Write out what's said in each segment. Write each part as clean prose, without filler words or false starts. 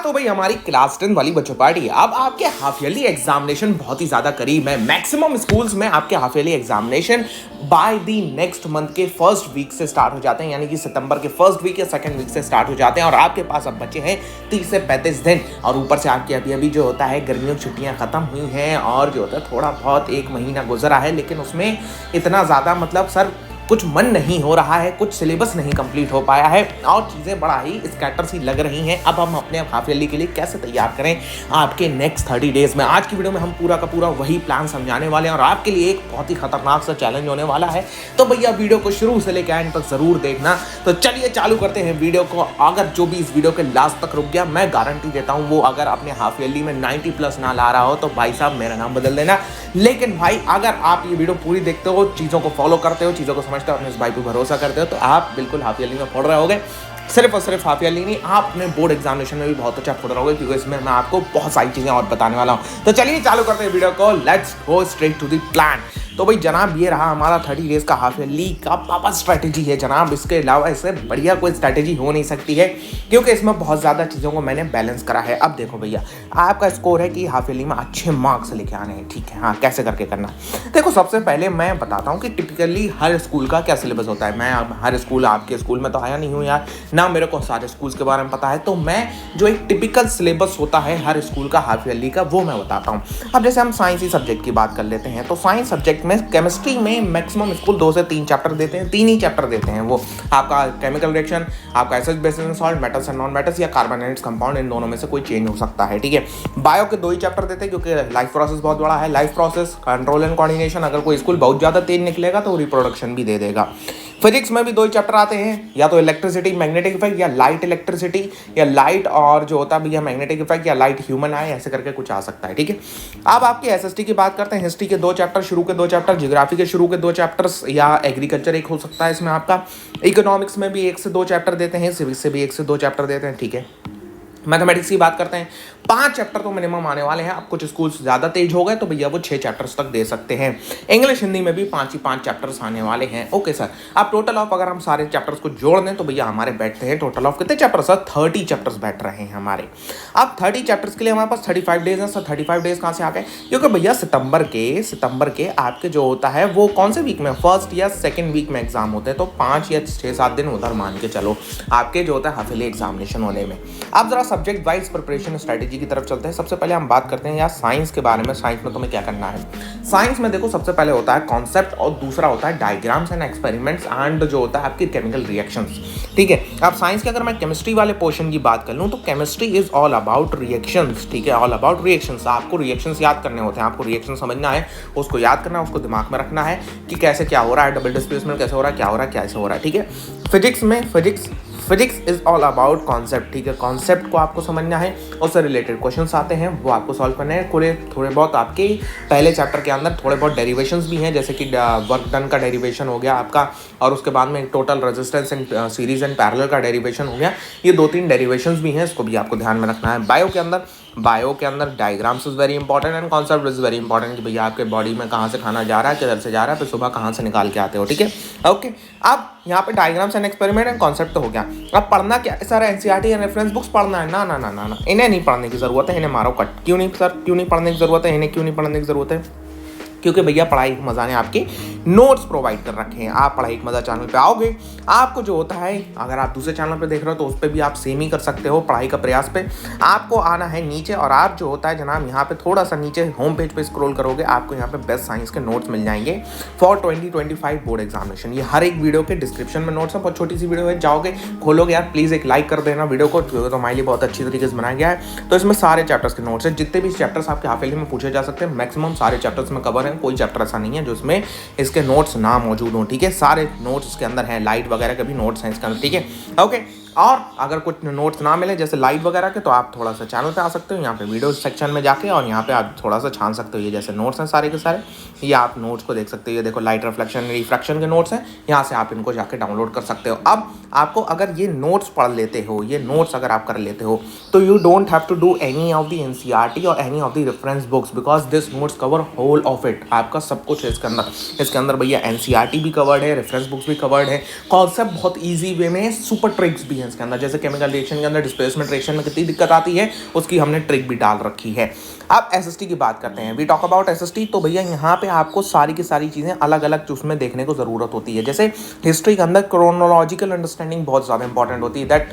तो भाई हमारी क्लास 10 वाली बच्चों पार्टी अब आपके हाफ ईयरली एग्जामिनेशन बहुत ही ज्यादा करीब है। मैक्सिमम स्कूल्स में आपके half yearly examination by the next month के फर्स्ट वीक से स्टार्ट हो जाते हैं, यानी कि सितंबर के फर्स्ट वीक या सेकंड वीक से स्टार्ट हो जाते हैं। और आपके पास अब बचे हैं 30 से 35 दिन और ऊपर से आपकी अभी अभी जो होता है गर्मियों की छुट्टियां खत्म हुई हैं और जो होता है थोड़ा बहुत एक महीना गुजरा है, लेकिन उसमें इतना ज़्यादा मतलब सर कुछ मन नहीं हो रहा है, कुछ सिलेबस नहीं कंप्लीट हो पाया है और चीज़ें बड़ा ही स्कैटर सी लग रही हैं। अब हम अपने हाफ ईयरली के लिए कैसे तैयार करें आपके नेक्स्ट 30 डेज में, आज की वीडियो में हम पूरा का पूरा वही प्लान समझाने वाले हैं और आपके लिए एक बहुत ही खतरनाक सा चैलेंज होने वाला है। तो भैया वीडियो को शुरू से लेकर एंड तक जरूर देखना। तो चलिए चालू करते हैं वीडियो को। अगर जो भी इस वीडियो के लास्ट तक रुक गया, मैं गारंटी देता हूँ वो अगर अपने हाफ ईयरली में 90 प्लस ना ला रहा हो तो भाई साहब मेरा नाम बदल देना। लेकिन भाई अगर आप ये वीडियो पूरी देखते हो, चीज़ों को फॉलो करते हो, चीज़ों को समझते हो, अपने इस भाई पर भरोसा करते हो तो आप बिल्कुल हाफ ईयरली में पढ़ रहे होगे। सिर्फ और सिर्फ हाफ ईयरली नहीं, आप अपने बोर्ड एग्जामिनेशन में भी बहुत अच्छा पढ़ रहे होगे, क्योंकि इसमें मैं आपको बहुत सारी चीज़ें और बताने वाला हूँ। तो चलिए चालू करते हैं वीडियो को। Let's go straight to the plan. तो भाई जनाब ये रहा हमारा 30 डेज का हाफ ईयरली का पापा स्ट्रैटेजी है जनाब। इसके अलावा इससे बढ़िया कोई स्ट्रैटेजी हो नहीं सकती है, क्योंकि इसमें बहुत ज़्यादा चीज़ों को मैंने बैलेंस करा है। अब देखो भैया, आपका स्कोर है कि हाफ ईयरली में अच्छे मार्क्स लेके आने हैं, ठीक है। हाँ, कैसे करके करना, देखो सबसे पहले मैं बताता हूँ कि टिपिकली हर स्कूल का क्या सिलेबस होता है। मैं अब हर स्कूल, आपके स्कूल में तो आया नहीं हूँ यार, ना मेरे को सारे स्कूल्स के बारे में पता है, तो मैं जो एक टिपिकल सिलेबस होता है हर स्कूल का हाफ ईयरली का वो मैं बताता हूँ। अब जैसे हम साइंस ही सब्जेक्ट की बात कर लेते हैं, तो साइंस सब्जेक्ट में केमिस्ट्री में मैक्सिमम स्कूल 2 से 3 चैप्टर देते हैं, 3 ही चैप्टर देते हैं। वो आपका केमिकल रिएक्शन, आपका acid basis and salt, metals and non metals या कार्बन एंड कंपाउंड, इन दोनों में से कोई चेंज हो सकता है, ठीक है। बायो के 2 ही चैप्टर देते हैं, क्योंकि लाइफ प्रोसेस बहुत बड़ा है। Life process, control and coordination, अगर कोई स्कूल बहुत ज़्यादा तेज निकलेगा तो रिप्रोडक्शन भी दे देगा। फिजिक्स में भी 2 ही चैप्टर आते हैं, या तो इलेक्ट्रिसिटी मैग्नेटिक इफेक्ट या लाइट इलेक्ट्रिसिटी, या लाइट और जो होता है भैया मैग्नेटिक इफेक्ट या लाइट ह्यूमन आए, ऐसे करके कुछ आ सकता है, ठीक है। अब आपकी एसएसटी की बात करते हैं। हिस्ट्री के 2 चैप्टर, शुरू के 2 चैप्टर, ज्योग्राफी के शुरू के 2 चैप्टर्स, या एग्रीकल्चर एक हो सकता है इसमें आपका। इकोनॉमिक्स में भी 1 से 2 चैप्टर देते हैं, सिविक्स से भी 1 से 2 चैप्टर देते हैं, ठीक है। मैथमेटिक्स की बात करते हैं, 5 चैप्टर तो मिनिमम आने वाले हैं। अब कुछ स्कूल्स ज़्यादा तेज हो गए तो भैया वो 6 चैप्टर्स तक दे सकते हैं। इंग्लिश हिंदी में भी 5 ही 5 चैप्टर्स आने वाले हैं। ओके सर, अब टोटल ऑफ अगर हम सारे चैप्टर्स को जोड़ दें तो भैया हमारे बैठते हैं टोटल ऑफ कितने चैप्टर्स सर? 30 चैप्टर्स बैठ रहे हैं हमारे। अब 30 चैप्टर्स के लिए हमारे पास 35 डेज हैं सर। 35 डेज कहाँ से आ गए? क्योंकि भैया सितंबर के आपके जो होता है वो कौन से वीक में, फर्स्ट या सेकेंड वीक में एग्जाम होते हैं, तो 5 या 6-7 दिन उधर मान के चलो आपके जो होता है हाफ ईयरली एग्जामिनेशन होने में। अब जरा सब्जेक्ट वाइज प्रिपरेशन स्ट्रेटेजी की तरफ चलते हैं। सबसे पहले हम बात करते हैं यार साइंस के बारे में। साइंस में तुम्हें क्या करना है? साइंस में देखो सबसे पहले होता है कॉन्सेप्ट और दूसरा होता है डायग्राम्स एंड एक्सपेरिमेंट्स एंड जो होता है आपकी केमिकल रिएक्शंस, ठीक है। अब साइंस के अगर मैं केमिस्ट्री वाले पोर्शन की बात कर लूँ तो chemistry is all about reactions, ठीक है, ऑल अबाउट रिएक्शंस। आपको रिएक्शंस याद करने होते हैं, आपको रिएक्शन समझना है, उसको याद करना है, उसको दिमाग में रखना है कि कैसे क्या हो रहा है, डबल डिस्प्लेसमेंट कैसे हो रहा है, क्या हो रहा है, कैसे हो रहा है, ठीक है। Physics is all about concept, ठीक है। कॉन्सेप्ट को आपको समझना है, उससे रिलेटेड क्वेश्चंस आते हैं वो आपको सॉल्व करने हैं। थोड़े बहुत आपके पहले चैप्टर के अंदर थोड़े बहुत डेरिवेशंस भी हैं, जैसे कि वर्क डन का डेरिवेशन हो गया आपका, और उसके बाद में total resistance and series and parallel का डेरिवेशन हो गया। ये 2-3 डेरिवेशंस भी हैं, इसको भी आपको ध्यान में रखना है। बायो के अंदर diagrams is very important and concept is very important, कि भैया आपके बॉडी में कहाँ से खाना जा रहा है, किधर से जा रहा है, फिर सुबह कहाँ से निकाल के आते हो, ठीक है। ओके, अब यहाँ पे diagrams and experiment and concept तो हो गया। अब पढ़ना क्या है sir? NCERT and reference books पढ़ना है? ना ना ना ना ना, इन्हें नहीं पढ़ने की जरूरत है, इन्हें मारो कट। क्यों नहीं सर, क्यों नहीं पढ़ने की जरूरत है? इन्हें क्यों नहीं पढ़ने की जरूरत है? क्योंकि भैया पढ़ाई के मजा ने आपके नोट्स प्रोवाइड कर रखे हैं। आप पढ़ाई के मजा चैनल पे आओगे, आपको जो होता है, अगर आप दूसरे चैनल पे देख रहे हो तो उस पर भी आप सेम ही कर सकते हो। पढ़ाई का प्रयास पे आपको आना है नीचे, और आप जो होता है जनाब यहाँ पे थोड़ा सा नीचे होम पेज पे स्क्रॉल करोगे, आपको यहाँ पे बेस्ट साइंस के नोट्स मिल जाएंगे फॉर 2025 बोर्ड एग्जामिनेशन। ये हर एक वीडियो के डिस्क्रिप्शन में नोट्स है, बहुत छोटी सी वीडियो है, जाओगे खोलोगे यार, प्लीज़ एक लाइक कर देना वीडियो को, तो हमारे लिए बहुत अच्छी तरीके से बनाया गया है। तो इसमें सारे चैप्टर्स के नोट्स है, जितने भी चैप्टर्स आपके हाफ ईयरली में पूछे जा सकते हैं, मैक्सिमम सारे चैप्टर्स में कवर है। कोई चैप्टर ऐसा नहीं है जो इसमें इसके नोट्स ना मौजूद हो, ठीक है। सारे नोट्स इसके अंदर हैं, लाइट वगैरह के भी नोट्स हैं इसके अंदर, ठीक है। ओके, और अगर कुछ नोट्स ना मिले जैसे लाइट वगैरह के, तो आप थोड़ा सा चैनल पे आ सकते हो, यहाँ पे वीडियो सेक्शन में जाके, और यहाँ पे आप थोड़ा सा छान सकते हो। ये जैसे नोट्स हैं सारे के सारे, ये आप नोट्स को देख सकते हो। ये देखो लाइट रिफ्लेक्शन रिफ्रैक्शन के नोट्स हैं, यहाँ से आप इनको जाके डाउनलोड कर सकते हो। अब आपको अगर ये नोट्स पढ़ लेते हो, ये नोट्स अगर आप कर लेते हो, तो you don't have to do any of the NCERT और any of the reference books, because this notes cover whole of it. आपका सब कुछ है इसके अंदर। इसके अंदर भैया एनसीईआरटी भी कवर्ड है, रेफरेंस बुक्स भी कवर्ड है, कॉन्सेप्ट बहुत ईजी वे में, सुपर ट्रिक्स भी है इसके अंदर, जैसे केमिकल रिएक्शन के अंदर डिस्प्लेसमेंट रिएक्शन में कितनी दिक्कत आती है उसकी हमने ट्रिक भी डाल रखी है। अब एसएसटी की बात करते हैं, वी टॉक अबाउट एसएसटी। तो भैया यहाँ पे आपको सारी की सारी चीज़ें अलग अलग उसमें देखने को ज़रूरत होती है। जैसे हिस्ट्री के अंदर क्रोनोलॉजिकल अंडरस्टैंडिंग बहुत ज़्यादा इंपॉर्टेंट होती है, दैट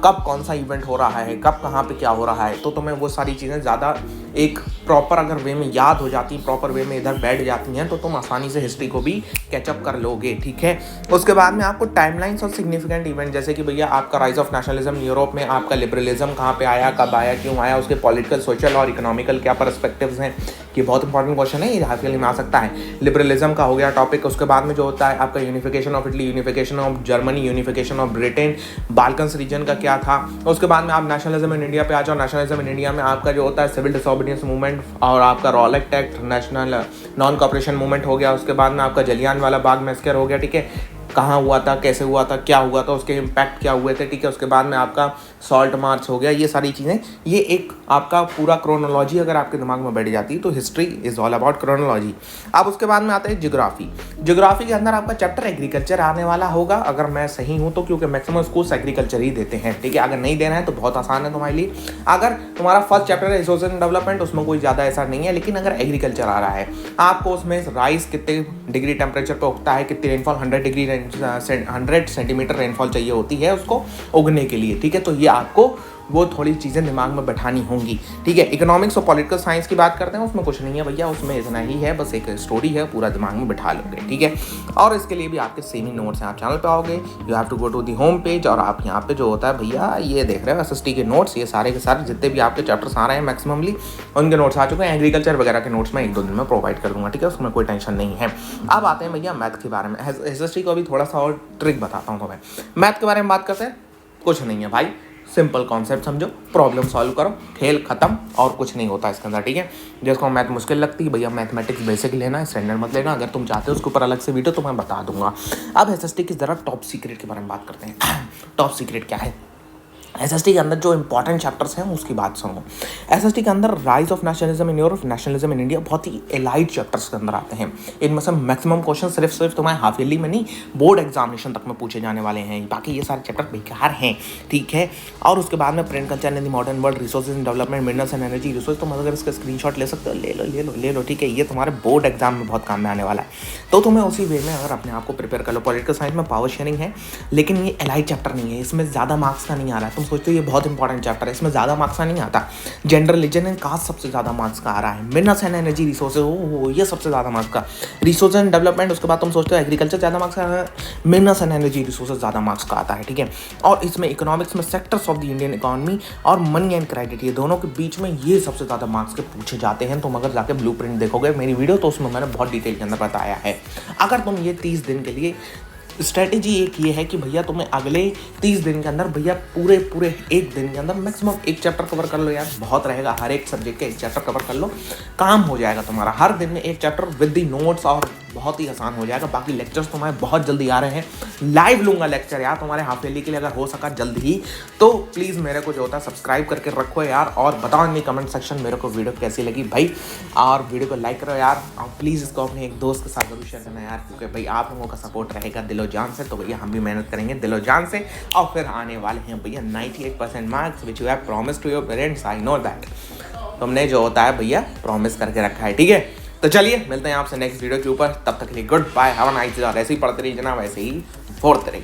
कब कौन सा इवेंट हो रहा है, कब कहाँ पे क्या हो रहा है। तो तुम्हें वो सारी चीज़ें ज़्यादा एक प्रॉपर अगर वे में याद हो जाती, प्रॉपर वे में इधर बैठ जाती हैं, तो तुम आसानी से हिस्ट्री को भी कैचअप कर लोगे, ठीक है। उसके बाद में आपको टाइमलाइंस और सिग्निफिकेंट इवेंट, जैसे कि भैया आपका राइज ऑफ नेशनलिज्म यूरोप में, आपका लिबरलिज्म कहाँ पे आया, कब आया, क्यों आया, उसके पॉलिटिकल, सोशल और इकोनॉमिकल क्या पर्सपेक्टिव्स हैं। ये बहुत इंपॉर्टेंट क्वेश्चन है, ये हाफियली में आ सकता है। लिबरलिज्म का हो गया टॉपिक। उसके बाद में जो होता है आपका unification of Italy, unification of Germany, unification of Britain, Balkans region का क्या था। उसके बाद में आप नेशनलिज्म इन इंडिया पे आ जाओ। नेशनलिज्म इन इंडिया में आपका जो होता है सिविल डिसोबीडियंस मूवमेंट और आपका Rowlatt act, national non cooperation movement हो गया। उसके बाद में आपका जलियांवाला बाग मैसेकर हो गया, ठीक है, कहाँ हुआ था, कैसे हुआ था, क्या हुआ था, उसके इम्पैक्ट क्या हुए थे, ठीक है। उसके बाद में आपका सॉल्ट मार्च हो गया। ये सारी चीज़ें, ये एक आपका पूरा क्रोनोलॉजी अगर आपके दिमाग में बैठ जाती है तो history is all about chronology. अब उसके बाद में आता है ज्योग्राफी। ज्योग्राफी के अंदर आपका चैप्टर एग्रीकल्चर आने वाला होगा, अगर मैं सही हूँ तो, क्योंकि मैक्सिमम स्कूल्स एग्रीकल्चर ही देते हैं, ठीक है। अगर नहीं देना है तो बहुत आसान है तुम्हारे लिए। अगर तुम्हारा फर्स्ट चैप्टर है रिसोर्स एंड डेवलपमेंट, उसमें कोई ज़्यादा ऐसा नहीं है, लेकिन अगर एग्रीकल्चर आ रहा है आपको, उसमें राइस कितने डिग्री टेम्परेचर पर उगता है, कितनी रेनफॉल, 100 सेंटीमीटर रेनफॉल चाहिए होती है उसको उगने के लिए, ठीक है। तो ये आपको वो थोड़ी चीज़ें दिमाग में बैठानी होंगी, ठीक है। इकोनॉमिक्स और पॉलिटिकल साइंस की बात करते हैं, उसमें कुछ नहीं है भैया, उसमें इतना ही है, बस एक स्टोरी है, पूरा दिमाग में बैठा लोगे, ठीक है। और इसके लिए भी आपके सेम ही नोट्स हैं, आप चैनल पे आओगे, you have to go to the home page, और आप यहाँ पे जो होता है भैया ये देख रहे हो एसएसटी के नोट्स, ये सारे के सारे जितने भी आपके चैप्टर्स आ रहे हैं मैक्सिममली उनके नोट्स आ चुके हैं। एग्रीकल्चर वगैरह के नोट्स मैं 1-2 दिन में प्रोवाइड कर दूंगा, ठीक है, उसमें कोई टेंशन नहीं है। अब आते हैं भैया मैथ के बारे में। एसएसटी को अभी थोड़ा सा और ट्रिक बताता हूँ तुम्हें। मैथ के बारे में बात करते हैं, कुछ नहीं है भाई, सिंपल कॉन्सेप्ट समझो, प्रॉब्लम सॉल्व करो, खेल खत्म, और कुछ नहीं होता इसके अंदर, ठीक है। जिसको मैथ मुश्किल लगती है भैया मैथमेटिक्स बेसिक लेना है, स्टैंडर्ड मत लेना। अगर तुम चाहते हो उसके ऊपर अलग से वीडियो तो मैं बता दूंगा। अब एसएसटी की ज़रा टॉप सीक्रेट के बारे में बात करते हैं। टॉप सीक्रेट क्या है? एसएसटी के अंदर जो इंपॉर्टेंट चैप्टर्स हैं उसकी बात सुनो। एसएसटी के अंदर rise of nationalism in Europe, nationalism in India बहुत ही एलाइड चैप्टर्स के अंदर आते हैं। इनमें से मैक्सिमम क्वेश्चन सिर्फ तुम्हारे हाफ ईयरली में नहीं, बोर्ड एग्जामिनेशन तक में पूछे जाने वाले हैं। बाकी ये सारे चैप्टर बेकार हैं, ठीक है। और उसके बाद में print culture in the modern world, resources in development, minerals and energy resource, तुम अगर इसका स्क्रीनशॉट ले सकते हो ले लो, ठीक है। ये तुम्हारे बोर्ड एग्जाम में बहुत काम में आने वाला है, तो तुम्हें उसी वे में अगर अपने आप को प्रिपेयर कर लो। पॉलिटिकल साइंस में पावर शेयरिंग है, लेकिन ये एलाइड चैप्टर नहीं है, इसमें ज़्यादा मार्क्स का नहीं आ रहा है। तुम सोचते हो ये बहुत इंपॉर्टेंट चैप्टर है, इसमें ज़्यादा मार्क्स का नहीं आता। जेंडर, रिलीजन एंड कास्ट सबसे ज़्यादा मार्क्स का आ रहा है। मिनरल्स एंड एनर्जी रिसोर्सेज, ओ ये सबसे ज़्यादा मार्क्स का। रिसोर्स एंड डेवलपमेंट, उसके बाद तुम सोचते हो एग्रीकल्चर ज़्यादा मार्क्स का है, मिनरल्स एंड एनर्जी रिसोर्सेज ज़्यादा मार्क्स का आता है, ठीक है। और इसमें इकोनॉमिक्स में sectors of the Indian economy और मनी एंड क्रेडिट, ये दोनों के बीच में ये सबसे ज़्यादा मार्क्स के पूछे जाते हैं। तुम अगर जाके ब्लूप्रिंट देखोगे मेरी वीडियो, तो उसमें मैंने बहुत डिटेल के अंदर बताया है। अगर तुम ये 30 दिन के लिए स्ट्रेटेजी एक ये है कि भैया तुम्हें अगले 30 दिन के अंदर भैया पूरे एक दिन के अंदर मैक्सिमम एक चैप्टर कवर कर लो यार, बहुत रहेगा। हर एक सब्जेक्ट के एक चैप्टर कवर कर लो, काम हो जाएगा तुम्हारा। हर दिन में एक चैप्टर विद दी नोट्स, और बहुत ही आसान हो जाएगा। बाकी लेक्चर्स तुम्हारे बहुत जल्दी आ रहे हैं, लाइव लूंगा लेक्चर यार तुम्हारे हाफ ईयरली के लिए, अगर हो सका जल्द ही। तो प्लीज़ मेरे को जो होता है सब्सक्राइब करके रखो यार, और बताओ इन कमेंट सेक्शन मेरे को वीडियो कैसी लगी भाई, और वीडियो को लाइक करो यार, और प्लीज़ इसको अपने एक दोस्त के साथ जरूर शेयर करना यार, क्योंकि भाई आप लोगों का सपोर्ट रहेगा दिलो जान से, तो भैया हम भी मेहनत करेंगे दिलो जान से, और फिर आने वाले हैं भैया 98% marks which you have promise to your parents, I know that. तुमने जो होता है भैया प्रॉमिस करके रखा है, ठीक है। तो चलिए मिलते हैं आपसे नेक्स्ट वीडियो के ऊपर, तब तक के लिए good bye, have a nice day. और ऐसे ही पढ़ते रहिए जनाब, वैसे ही फोड़ते रहिए।